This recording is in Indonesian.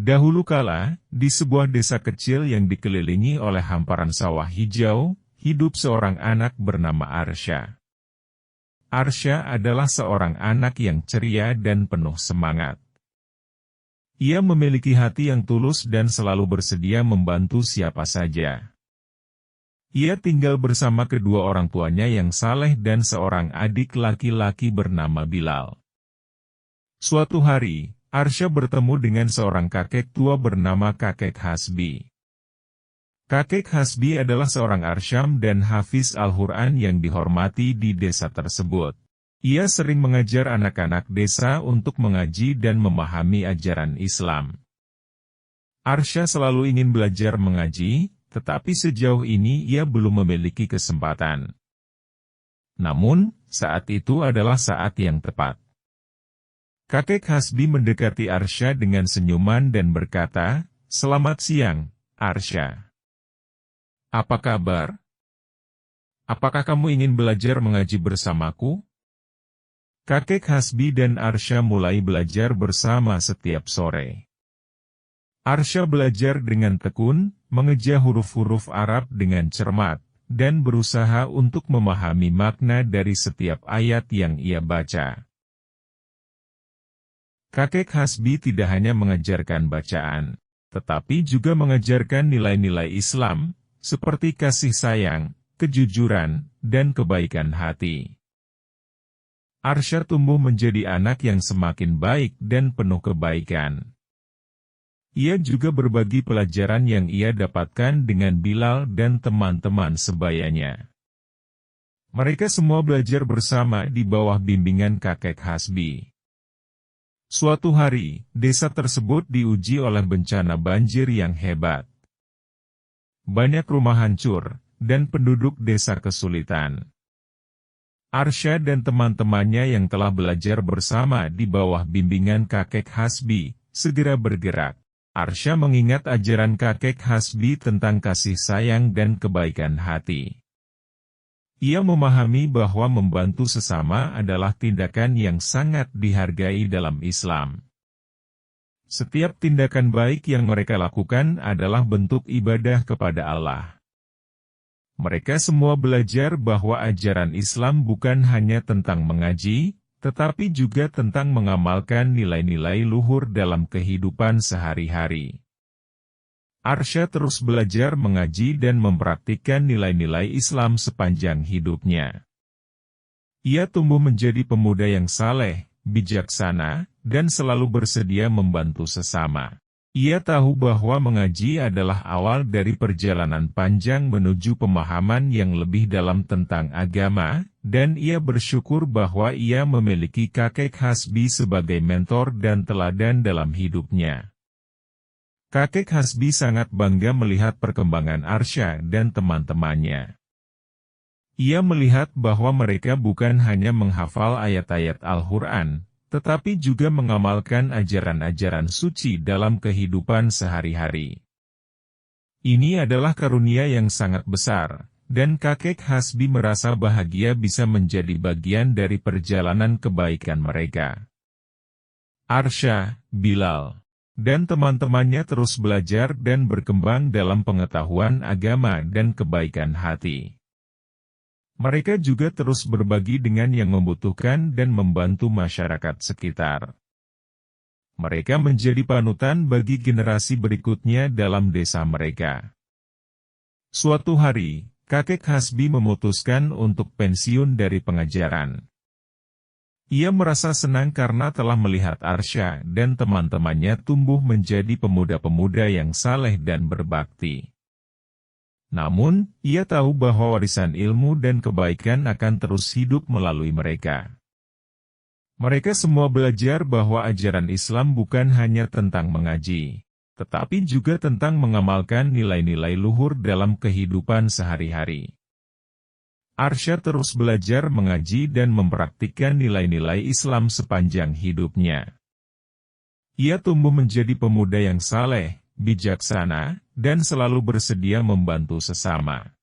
Dahulu kala, di sebuah desa kecil yang dikelilingi oleh hamparan sawah hijau, hidup seorang anak bernama Arsya. Arsya adalah seorang anak yang ceria dan penuh semangat. Ia memiliki hati yang tulus dan selalu bersedia membantu siapa saja. Ia tinggal bersama kedua orang tuanya yang saleh dan seorang adik laki-laki bernama Bilal. Suatu hari, Arsya bertemu dengan seorang kakek tua bernama Kakek Hasbi. Kakek Hasbi adalah seorang arsyam dan hafiz Al-Quran yang dihormati di desa tersebut. Ia sering mengajar anak-anak desa untuk mengaji dan memahami ajaran Islam. Arsya selalu ingin belajar mengaji, tetapi sejauh ini ia belum memiliki kesempatan. Namun, saat itu adalah saat yang tepat. Kakek Hasbi mendekati Arsya dengan senyuman dan berkata, "Selamat siang, Arsya. Apa kabar? Apakah kamu ingin belajar mengaji bersamaku?" Kakek Hasbi dan Arsya mulai belajar bersama setiap sore. Arsya belajar dengan tekun, mengeja huruf-huruf Arab dengan cermat, dan berusaha untuk memahami makna dari setiap ayat yang ia baca. Kakek Hasbi tidak hanya mengajarkan bacaan, tetapi juga mengajarkan nilai-nilai Islam, seperti kasih sayang, kejujuran, dan kebaikan hati. Arsya tumbuh menjadi anak yang semakin baik dan penuh kebaikan. Ia juga berbagi pelajaran yang ia dapatkan dengan Bilal dan teman-teman sebayanya. Mereka semua belajar bersama di bawah bimbingan kakek Hasbi. Suatu hari, desa tersebut diuji oleh bencana banjir yang hebat. Banyak rumah hancur, dan penduduk desa kesulitan. Arsya dan teman-temannya yang telah belajar bersama di bawah bimbingan kakek Hasbi, segera bergerak. Arsya mengingat ajaran kakek Hasbi tentang kasih sayang dan kebaikan hati. Ia memahami bahwa membantu sesama adalah tindakan yang sangat dihargai dalam Islam. Setiap tindakan baik yang mereka lakukan adalah bentuk ibadah kepada Allah. Mereka semua belajar bahwa ajaran Islam bukan hanya tentang mengaji, tetapi juga tentang mengamalkan nilai-nilai luhur dalam kehidupan sehari-hari. Arsya terus belajar mengaji dan mempraktikkan nilai-nilai Islam sepanjang hidupnya. Ia tumbuh menjadi pemuda yang saleh, bijaksana, dan selalu bersedia membantu sesama. Ia tahu bahwa mengaji adalah awal dari perjalanan panjang menuju pemahaman yang lebih dalam tentang agama, dan ia bersyukur bahwa ia memiliki kakek Hasbi sebagai mentor dan teladan dalam hidupnya. Kakek Hasbi sangat bangga melihat perkembangan Arsya dan teman-temannya. Ia melihat bahwa mereka bukan hanya menghafal ayat-ayat Al-Quran, tetapi juga mengamalkan ajaran-ajaran suci dalam kehidupan sehari-hari. Ini adalah karunia yang sangat besar, dan kakek Hasbi merasa bahagia bisa menjadi bagian dari perjalanan kebaikan mereka. Arsya, Bilal, dan teman-temannya terus belajar dan berkembang dalam pengetahuan agama dan kebaikan hati. Mereka juga terus berbagi dengan yang membutuhkan dan membantu masyarakat sekitar. Mereka menjadi panutan bagi generasi berikutnya dalam desa mereka. Suatu hari, kakek Hasbi memutuskan untuk pensiun dari pengajaran. Ia merasa senang karena telah melihat Arsya dan teman-temannya tumbuh menjadi pemuda-pemuda yang saleh dan berbakti. Namun, ia tahu bahwa warisan ilmu dan kebaikan akan terus hidup melalui mereka. Mereka semua belajar bahwa ajaran Islam bukan hanya tentang mengaji, tetapi juga tentang mengamalkan nilai-nilai luhur dalam kehidupan sehari-hari. Arsya terus belajar mengaji dan mempraktikkan nilai-nilai Islam sepanjang hidupnya. Ia tumbuh menjadi pemuda yang saleh, bijaksana, dan selalu bersedia membantu sesama.